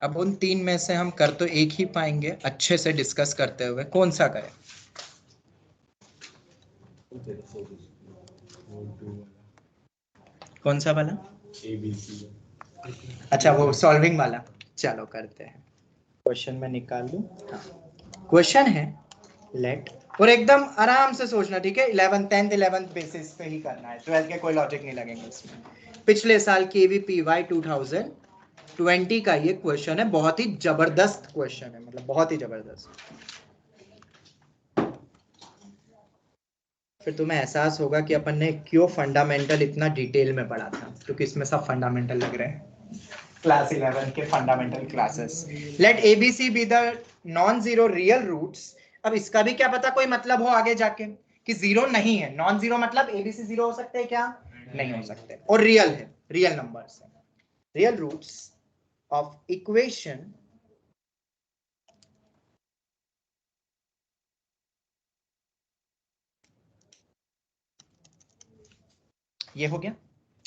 अब उन तीन में से हम कर तो एक ही पाएंगे अच्छे से डिस्कस करते हुए, कौन सा करें? कौन सा वाला? ABC। अच्छा, वो सॉल्विंग वाला। चलो करते हैं। क्वेश्चन में निकाल लूं। हाँ, क्वेश्चन है लेट, और एकदम आराम से सोचना, ठीक है? 11th 10th 11th बेसिस पे ही करना है, 12th के कोई लॉजिक नहीं लगेंगे इसमें। पिछले साल KVPY 2020 का ये क्वेश्चन है, बहुत ही जबरदस्त क्वेश्चन है, मतलब बहुत ही जबरदस्त। फिर तुम्हें एहसास होगा कि अपन ने क्यों फंडामेंटल इतना डिटेल में पढ़ा था, क्योंकि इसमें सब फंडामेंटल लग रहे हैं, क्लास 11 के fundamental classes. Let ABC be the non zero real roots. अब इसका भी क्या पता कोई मतलब हो आगे जाके कि जीरो नहीं है। नॉन जीरो मतलब ABC जीरो हो सकते हैं क्या? नहीं हो सकते। और रियल है, रियल नंबर्स है। रियल रूट्स ऑफ इक्वेशन ये हो गया,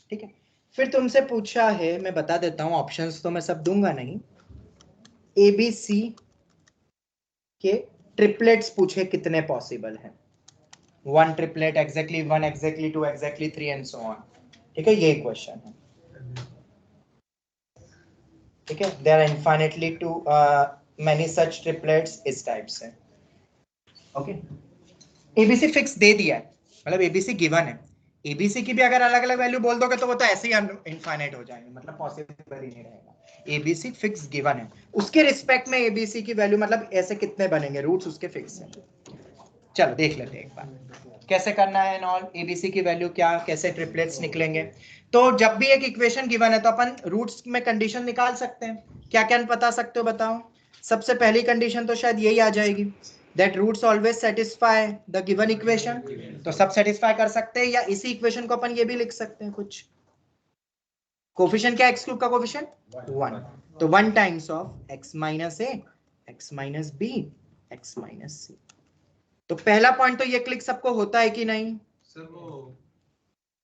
ठीक है? फिर तुमसे पूछा है, मैं बता देता हूं, ऑप्शंस तो मैं सब दूंगा नहीं। ABC के ट्रिपलेट्स पूछे कितने पॉसिबल हैं? 1 triplet, exactly 1, exactly 2, exactly 3 and so on. ठीक है, ये क्वेश्चन है। ठीक है, there are infinitely too many such triplets इस टाइप से। ओके, ABC फिक्स दे दिया है, मतलब ABC गिवन है। ABC की भी अगर अलग अलग वैल्यू बोल दोगे तो वो तो ऐसे ही इनफाइनाइट हो जाएंगे, मतलब पॉसिबल ही नहीं रहेगा। ABC फिक्स गिवन है, उसके रिस्पेक्ट में ABC की वैल्यू मतलब ऐसे कितने बनेंगे रूट्स, उसके फिक्स है। चलो देख लेते हैं एक बार कैसे करना है नॉल। ABC की वैल्यू क्या, कैसे ट्रिपलेट्स निकलेंगे? तो जब भी एक इक्वेशन गिवन है तो अपन रूट्स में कंडीशन निकाल सकते हैं। क्या क्या बता सकते हो बताओ? सबसे पहली कंडीशन तो शायद यही आ जाएगी, that roots always satisfy the given equation. तो सब सेटिस्फाई कर सकते हैं, या इसी इक्वेशन को अपन ये भी लिख सकते हैं कुछ। कोफिशिएंट क्या, एक्स क्यूब का कोफिशिएंट 1, तो 1 times of x minus a, x minus b, x minus c। तो पहला पॉइंट तो ये क्लिक सबको होता है कि नहीं? सर वो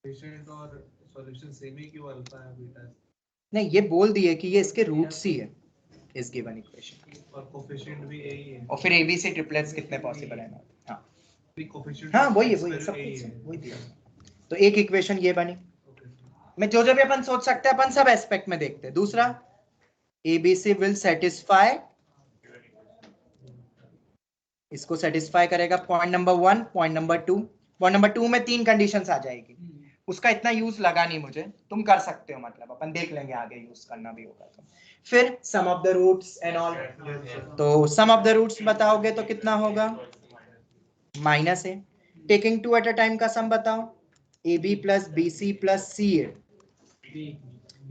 कोफिशिएंट और सॉल्यूशन सेम ही क्यों अल्फा है बीटा? नहीं, ये बोल दिए कि ये इसके रूट्स ही है इस गिवन इक्वेशन, और कोफिशिएंट भी यही है। और फिर ABC ट्रिपलेट्स कितने पॉसिबल है? हाँ कोफिशिएंट हाँ, वही है सब कुछ वही दिया। तो एक इक्वेशन ये बनी। मैं जो भी अपन सोच सकते हैं अपन सब एस्पेक्ट में देखते हैं। दूसरा, ABC विल सेटिस्फाई, इसको सेटिस्फाई करेगा। Point number 1, point number 2। Point number 2 में 3 कंडीशंस आ जाएगी, उसका इतना यूज लगा नहीं मुझे, तुम कर सकते हो, मतलब अपन देख लेंगे आगे यूज करना भी होगा तो। फिर sum of the roots and all, तो सम ऑफ द रूट्स बताओगे तो कितना होगा? Minus A. Taking 2 at a time का सम बताओ, AB plus BC plus CA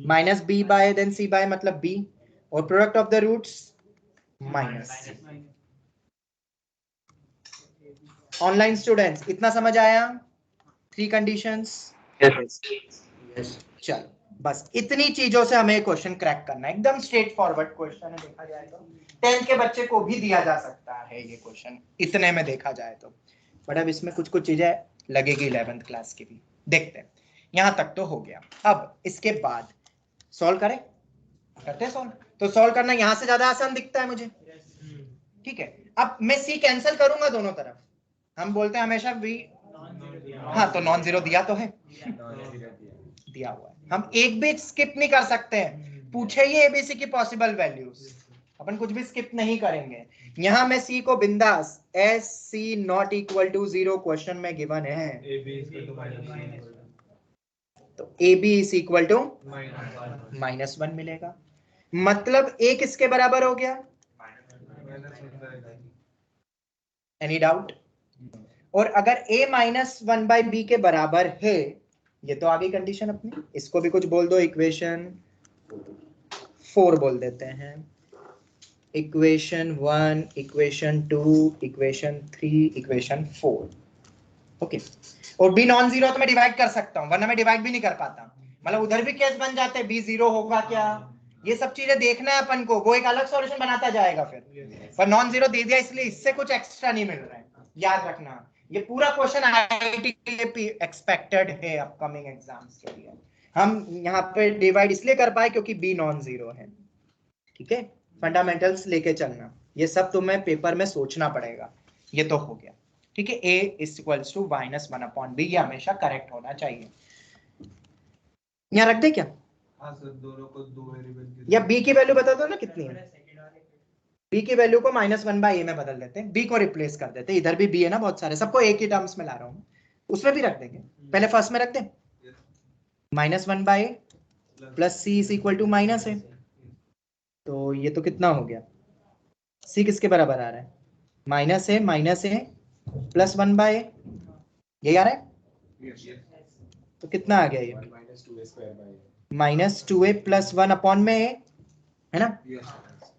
minus B by then C by मतलब B, और product of the roots minus. Online students इतना समझ आया? 3 कंडीशंस। यस। चलो बस इतनी चीजों से हमें क्वेश्चन क्रैक करना है, एकदम स्ट्रेट फॉरवर्ड क्वेश्चन है। देखा जाए तो 10th के बच्चे को भी दिया जा सकता है ये क्वेश्चन, इतने में देखा जाए तो। बट अब इसमें कुछ कुछ चीजें लगेगी 11th क्लास की भी, देखते हैं। यहां तक तो हो गया, अब इसके बाद सॉल्व करें, करते हैं सॉल्व। तो सॉल्व करना यहां से ज्यादा आसान दिखता है मुझे, ठीक है? अब मैं C कैंसिल करूंगा दोनों तरफ, हम बोलते हैं हमेशा V। हाँ, तो नॉन जीरो दिया तो है, दिया हुआ है, हम एक भी स्किप नहीं कर सकते हैं। पूछे ही ABC की पॉसिबल वैल्यूज, अपन कुछ भी स्किप नहीं करेंगे। यहां मैं C को बिंदास SC not equal to 0 question में गिवन है, तो AB इज इक्वल टू -1 मिलेगा, मतलब एक इसके बराबर हो गया। Any doubt? और अगर A -1/b के बराबर है, ये तो आगे कंडीशन अपनी, इसको भी कुछ बोल दो, इक्वेशन 4 बोल देते हैं। Equation 1, equation 2, equation 3, equation 4। Okay, और B नॉन जीरो तो मैं डिवाइड कर सकता हूं, वरना मैं डिवाइड भी नहीं कर पाता, मतलब उधर भी केस बन जाते हैं, B 0 होगा क्या, ये सब चीजें देखना है अपन को, वो एक अलग सॉल्यूशन बनाता जाएगा फिर। पर नॉन जीरो दे दिया इसलिए इससे कुछ एक्स्ट्रा नहीं मिल रहा है, याद रखना। ये पूरा क्वेश्चन IIT के लिए एक्सपेक्टेड है अपकमिंग एग्जाम्स के लिए। हम यहाँ पे डिवाइड इसलिए कर पाए क्योंकि B नॉन जीरो है। ठीक है, फंडामेंटल्स लेके चलना, ये सब तुम्हें पेपर में सोचना पड़ेगा। ये तो हो गया, ठीक है। a is equals to -1/b, ये हमेशा करेक्ट होना चाहिए। यहाँ रख दे क्या, हाँ सर, दोनों को दो वेरिएबल या b की वैल्यू बता दो ना कितनी है। b की वैल्यू को -1/a में बदल देते हैं, b को रिप्लेस कर देते हैं, इधर भी b है ना बहुत सारे, सबको एक ही टर्म्स में ला रहा हूँ, उसमें भी रख देंगे। पहले फर्स्ट में रख दे, -1/a plus c is equal to minus है, तो ये तो कितना हो गया, c किसके बराबर आ रहा है, -a प्लस 1/a, यही आ रहा है। तो कितना आ गया ये, -2a प्लस 1 अपॉन में a, है ना।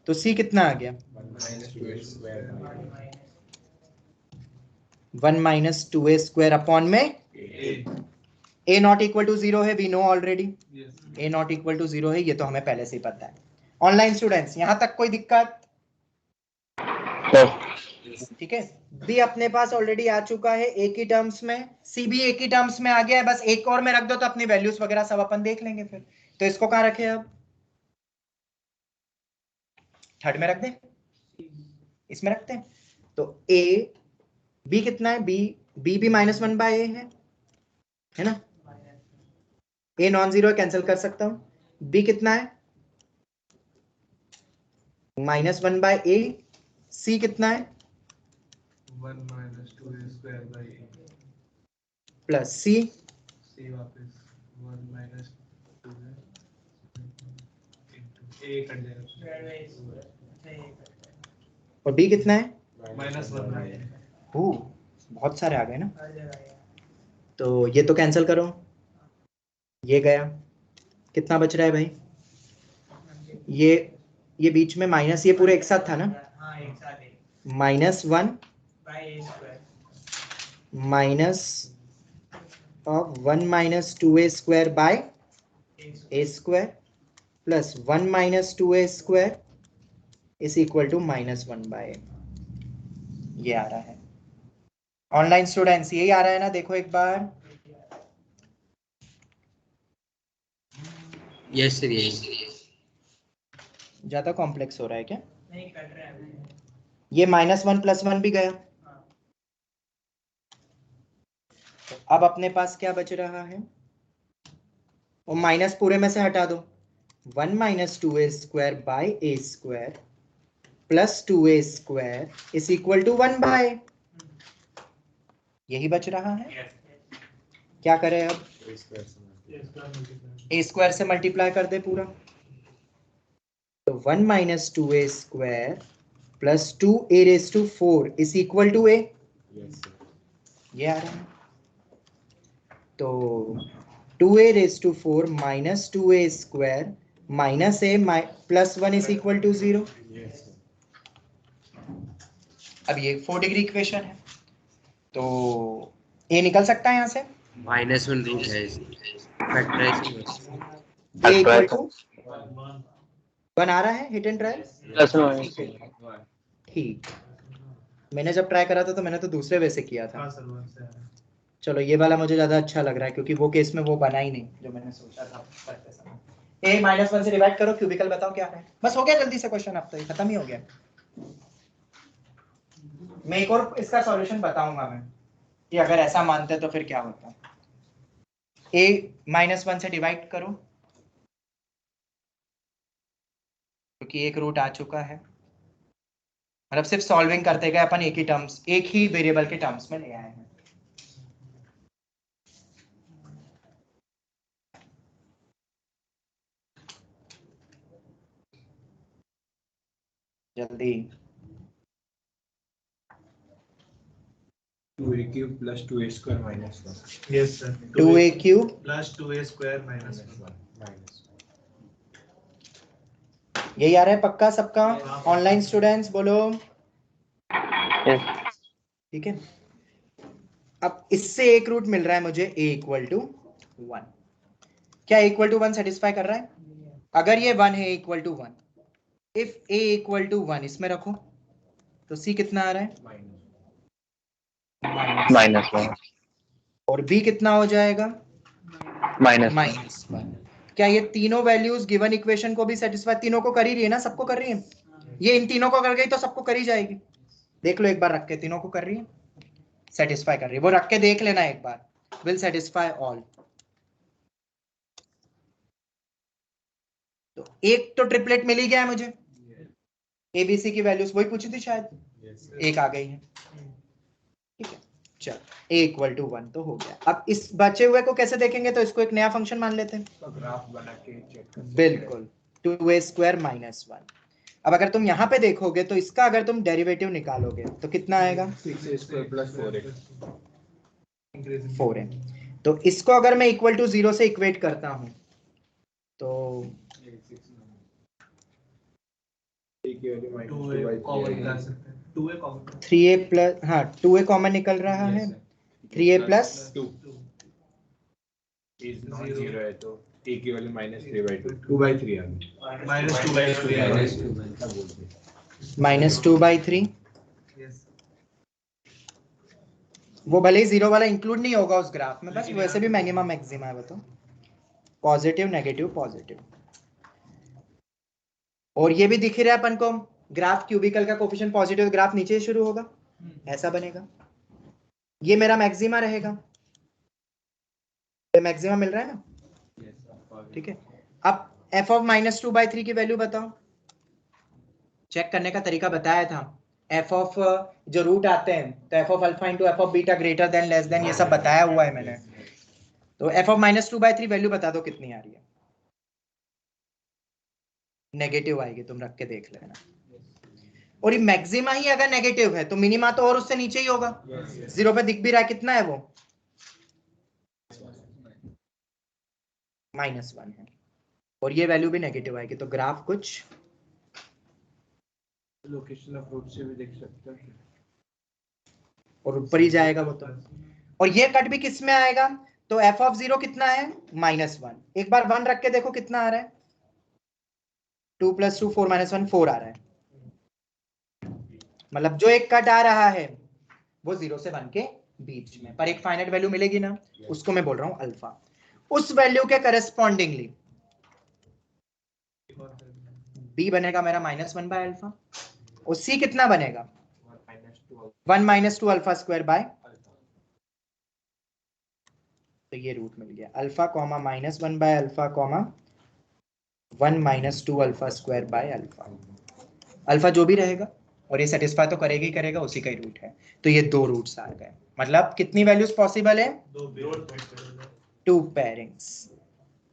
तो c कितना आ गया, 1 - 2a स्क्वायर अपॉन में a नॉट इक्वल टू 0 है, we know already a not equal to 0 है, ये तो हमें पहले से ही पता है। ऑनलाइन स्टूडेंट्स यहां तक कोई दिक्कत, ठीक है। b अपने पास ऑलरेडी आ चुका है एक ही टर्म्स में, c भी एक ही टर्म्स में आ गया है, बस एक और में रख दो तो अपनी वैल्यूज वगैरह सब अपन देख लेंगे फिर। तो इसको कहां रखे, अब थर्ड में रख दे, इसमें रखते हैं। तो a b कितना है, b b भी -1/a है ना, a नॉन जीरो कैंसिल कर सकता हूं, b कितना है -1/a, c कितना है 1 - 2a square by a, plus c, c वापस 1 - 2a into a कट जाएगा, और d कितना है, -1/a। बहुत सारे आ गए ना, तो ये तो कैंसिल करो, ये गया, कितना बच रहा है भाई, ये बीच में माइनस, ये पूरे एक साथ था ना, -1 minus of 1 - 2a square by a square plus 1 - 2a square is equal to -1/a, ये आ रहा है। ऑनलाइन स्टूडेंट्स यही आ रहा है ना, देखो एक बार, यस सर, यही। ज्यादा कॉम्प्लेक्स हो रहा है क्या, नहीं कट रहा है, ये -1 + 1 भी गया, तो अब अपने पास क्या बच रहा है, और माइनस पूरे में से हटा दो, 1 - 2a square by a square plus 2a square is equal to 1/a, यही बच रहा है। क्या करें अब, a स्क्वायर से मल्टीप्लाई कर दे पूरा, तो 1 - 2a square plus 2a⁴ is equal to a, ये आ रहा है। तो 2a⁴ minus 2a square minus a plus 1 is equal to 0। अब ये 4 डिग्री इक्वेशन है, तो a निकल सकता है यहाँ से, -1 रूट है, फैक्टराइज a इक्वल टू 1 आ रहा है, हिट एंड ट्राई, ठीक। मैंने जब ट्राई करा था तो मैंने तो दूसरे वे से किया था, हाँ सर, 1 से आ रहा है। चलो ये वाला मुझे ज्यादा अच्छा लग रहा है, क्योंकि वो केस में वो बना ही नहीं जो मैंने सोचा था करते समय। a -1 से डिवाइड करो, क्यूबिकल बताओ क्या है, बस हो गया जल्दी से क्वेश्चन, अब तो ये खत्म ही हो गया। मैं एक और इसका सॉल्यूशन बताऊंगा मैं, कि अगर ऐसा मानते तो फिर क्या होता। a -1 से डिवाइड करो, क्योंकि एक रूट आ चुका है, मतलब सिर्फ सॉल्विंग करते गए अपन, एक ही टर्म्स, एक ही वेरिएबल के टर्म्स में ले आए हैं। जल्दी, 2a³ plus 2a square minus 1. Yes sir, 2a³ plus 2a square minus 1. Minus. यही आ रहा है पक्का सबका, ऑनलाइन स्टूडेंट्स बोलो, ठीक है। अब इससे एक रूट मिल रहा है मुझे a इक्वल टू 1, क्या इक्वल टू 1 सेटिस्फाई कर रहा है, अगर ये 1 है equal to 1, if a equal to 1 इसमें रखो, तो c कितना आ रहा है -1 और b कितना हो जाएगा -1 -1, क्या ये तीनों वैल्यूज गिवन इक्वेशन को भी सेटिस्फाई, तीनों को कर ही रही है ना, सबको कर रही है, ये इन तीनों को कर गई तो सबको कर ही जाएगी। देख लो एक बार रख के, तीनों को कर रही है, सेटिस्फाई कर रही है, वो रख के देख लेना एक बार, विल सेटिस्फाई ऑल। तो एक तो ट्रिपलेट मिल ही गया है मुझे, एबीसी की वैल्यूज वही पूछी थी शायद, एक आ गई है, ठीक है। चल a इक्वल टू 1 तो हो गया। अब इस बचे हुए को कैसे देखेंगे, तो इसको एक नया फंक्शन मान लेते हैं, तो ग्राफ बना के चेक कर सकते हैं। बिल्कुल 2a स्क्वायर माइनस 1। अब अगर तुम यहाँ पे देखोगे तो इसका अगर तुम डेरिवेटिव निकालोगे तो कितना आएगा, 6a square plus 4x 4a। तो इसको अगर मैं इक्वल टू 0 से इक्वेट करता हूं तो a की वैल्यू -2 2a by कॉमन 3 निकाल सकते हैं, 2a कॉमन 3a प्लस, हाँ 2a कॉमन निकल रहा है, 3a प्लस 2 इज नॉट 0 है तो a की वैल्यू -3/2 2/3 आ गई माइनस 2 बाई 2 -2/3। यस वो भले ही 0 वाला इंक्लूड नहीं होगा उस ग्राफ में, बस वैसे भी मिनिमम मैक्सिमा है वो तो, पॉजिटिव नेगेटिव पॉजिटिव। और ये भी दिख रहा है अपन को, ग्राफ क्यूबिकल का कोफिशिएंट पॉजिटिव, ग्राफ नीचे शुरू होगा, ऐसा बनेगा, ये मेरा मैक्सिमा रहेगा, मैक्सिमा मिल रहा है ना, ठीक है। अब f ऑफ -2/3 की वैल्यू बताओ, चेक करने का तरीका बताया था, f ऑफ जो रूट आते हैं तो f of alpha into f of beta greater than less than, ये सब बताया हुआ है मैंने। तो f ऑफ -2/3 वैल्यू बता दो कितनी आ रही है, नेगेटिव आएगी, तुम रख के देख लेना। और ये मैक्सिमा ही अगर नेगेटिव है तो मिनिमा तो और उससे नीचे ही होगा, 0 पे दिख भी रहा है, कितना है वो, -1 है, और ये वैल्यू भी नेगेटिव आएगी, तो ग्राफ कुछ लोकेशन ऑफ रूट से भी देख सकते हैं। और ऊपर ही जाएगा वो तो। और ये कट भी किस में आएगा, तो f ऑफ 0 कितना है, -1। एक बार 1 रख के देखो कितना आ रहा है, 2 + 2 4 - 1 4 आ रहा है, मतलब जो एक कट आ रहा है वो 0 से 1 के बीच में, पर एक फाइनाइट वैल्यू मिलेगी ना, उसको मैं बोल रहा हूं अल्फा। उस वैल्यू के करस्पॉन्डिंगली b बनेगा मेरा -1/अल्फा, और c कितना बनेगा, 1 - 2 अल्फा स्क्वायर बाय, तो ये रूट मिल गया, अल्फा कॉमा -1/अल्फा comma 1 - 2 alpha square by alpha, alpha जो भी रहेगा, और ये सेटिस्फाई तो करेगा ही करेगा, उसी का ही रूट है, तो ये दो रूट्स आ गए, मतलब कितनी वैल्यूज पॉसिबल है, 2 पेयरिंग्स।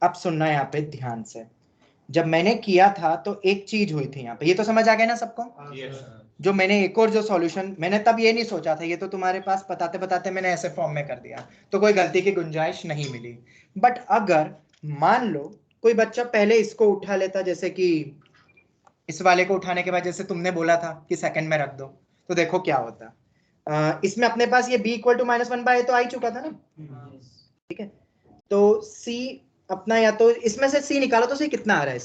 अब सुनना यहाँ पे ध्यान से, जब मैंने किया था तो एक चीज हुई थी यहाँ पे, ये तो समझ आ गया ना सबको, जो मैंने एक और जो सॉल्यूशन, मैंने तब ये नहीं सोचा था, ये तो तुम्हारे पास बताते बताते मैंने ऐसे फॉर्म में कर दिया, तो कोई गलती की गुंजाइश नहीं मिली। बट अगर मान लो कोई बच्चा पहले इसको उठा लेता, जैसे कि इस वाले को उठाने के बाद जैसे तुमने बोला था कि सेकंड में रख दो, तो देखो क्या होता, इसमें अपने पास ये b = -1/a तो आ ही चुका था ना, ठीक है। तो c अपना, या तो इसमें से c निकालो तो c कितना आ रहा है,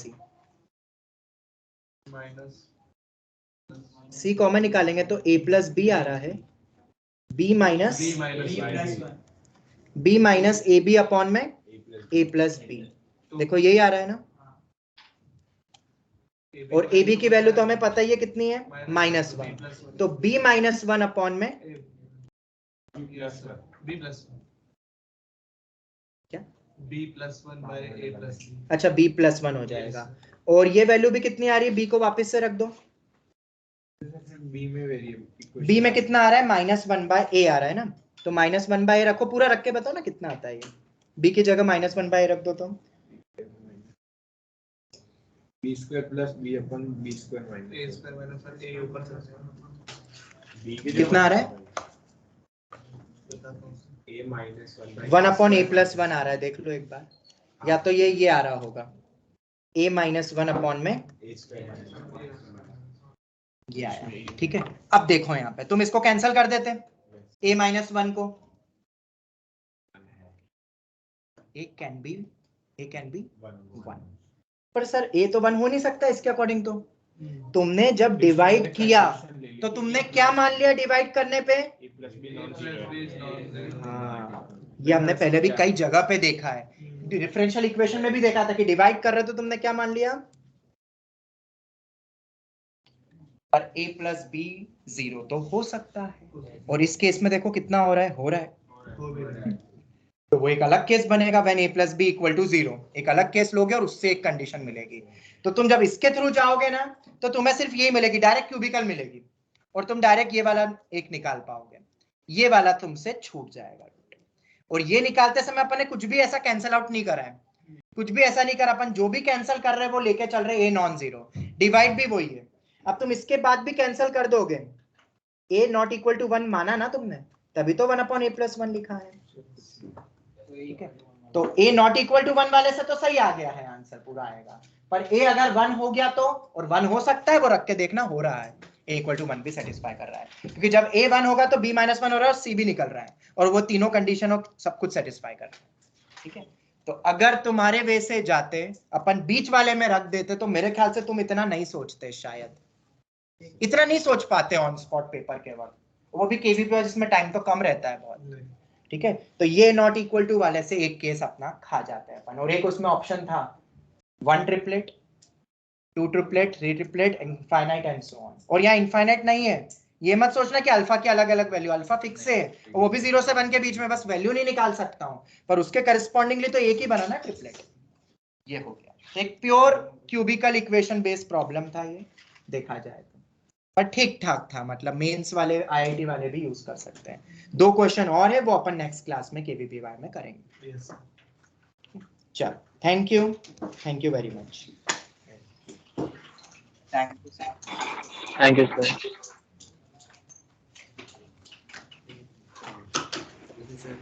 c कॉमन निकालेंगे तो a + b आ रहा है, b माइनस ab अपॉन में a + b, देखो यही आ रहा है ना, और ab की वैल्यू तो हमें पता ही है कितनी है, -1, तो b -1 अपॉन में क्या, अच्छा b + 1 हो जाएगा, और ये वैल्यू भी कितनी आ रही है, b को वापस से रख दो, b में वेरिएबल b में कितना आ रहा है, -1/a आ रहा है ना, तो -1/a रखो, पूरा रख के बताओ ना कितना आता है ये, b की जगह -1/a रख दो, तो b स्क्वायर प्लस b अपन b स्क्वायर माइनस कितना आ रहा है, a माइनस 1 अपॉन a + 1 आ रहा है, देख लो एक बार, या तो ये आ रहा होगा a -1 अपॉन में a स्क्वायर ये आया, ठीक है। अब देखो यहाँ पे तुम इसको कैंसिल कर देते, a -1 को, a कैन बी 1, पर सर a तो 1 हो नहीं सकता इसके अकॉर्डिंग, तो तुमने जब डिवाइड किया तो तुमने क्या मान लिया डिवाइड करने पे, a plus b non zero हाँ, ये हमने पहले भी कई जगह पे देखा है, डिफरेंशियल इक्वेशन में भी देखा था कि डिवाइड कर रहे तो तुमने क्या मान लिया, पर a प्लस बी 0 तो हो सकता है, और इस केस में देखो कितना हो रहा है, हो रहा है, तो वो एक अलग केस बनेगा when a plus B equal to 0, एक अलग केस लोगे और उससे एक कंडीशन मिलेगी। तो तुम जब इसके थ्रू जाओगे ना तो तुम्हें सिर्फ यही मिलेगी, डायरेक्ट क्यूबिकल मिलेगी, और तुम डायरेक्ट ये वाला एक निकाल पाओगे, ये वाला तुमसे छूट जाएगा। और ये निकालते समय अपन ने कुछ भी ऐसा कैंसिल आउट नहीं करा है, कुछ भी ऐसा नहीं करा, अपन जो भी कैंसिल कर रहे हैं वो लेके चल रहे हैं a नॉन जीरो, डिवाइड भी वही है। अब तुम इसके बाद भी कैंसिल कर दोगे, a नॉट इक्वल टू 1 माना ना तुमने, तभी तो 1 अपॉन a प्लस 1 लिखा है, ठीक है। तो a नॉट इक्वल टू 1 वाले से तो सही आ गया है, आंसर पूरा आएगा, पर a अगर 1 हो गया तो, और 1 हो सकता है, वो रख के देखना हो रहा है, a इक्वल टू 1 भी सेटिस्फाई कर रहा है, क्योंकि जब a 1 होगा तो b माइनस 1 हो रहा है और c भी निकल रहा है, और वो तीनों कंडीशन सब कुछ सेटिस्फाई कर रहा है, ठीक है। तो अगर तुम्हारे वे से जाते, अपन बीच वाले में रख देते, तो मेरे ख्याल से तुम इतना नहीं सोचते, शायद इतना नहीं सोच पाते ऑन स्पॉट पेपर के वक्त, वो भी केवीपी जिसमें टाइम तो कम रहता है बहुत, ठीक है। तो ये नॉट इक्वल टू वाले से एक केस अपना खा जाता है अपन, और एक उसमें ऑप्शन था 1 triplet, 2 triplet, 3 triplet, infinite and so on. और यहाँ इनफाइनाइट नहीं है, ये मत सोचना कि अल्फा की अलग अलग वैल्यू, अल्फा फिक्स है, वो भी 0 से 1 के बीच में, बस वैल्यू नहीं निकाल सकता हूँ, पर उसके करस्पॉन्डिंगली तो एक ही बना ना ट्रिपलेट, ये हो गया। एक pure cubical equation based problem था ये, देखा जाए तो, पर ठीक ठाक था, मतलब मेंस वाले आईआईटी वाले भी यूज कर सकते हैं। 2 क्वेश्चन और है, वो अपन नेक्स्ट क्लास में केवीपीवाई में करेंगे। चलो, thank you very much. Thank you, sir. Sir.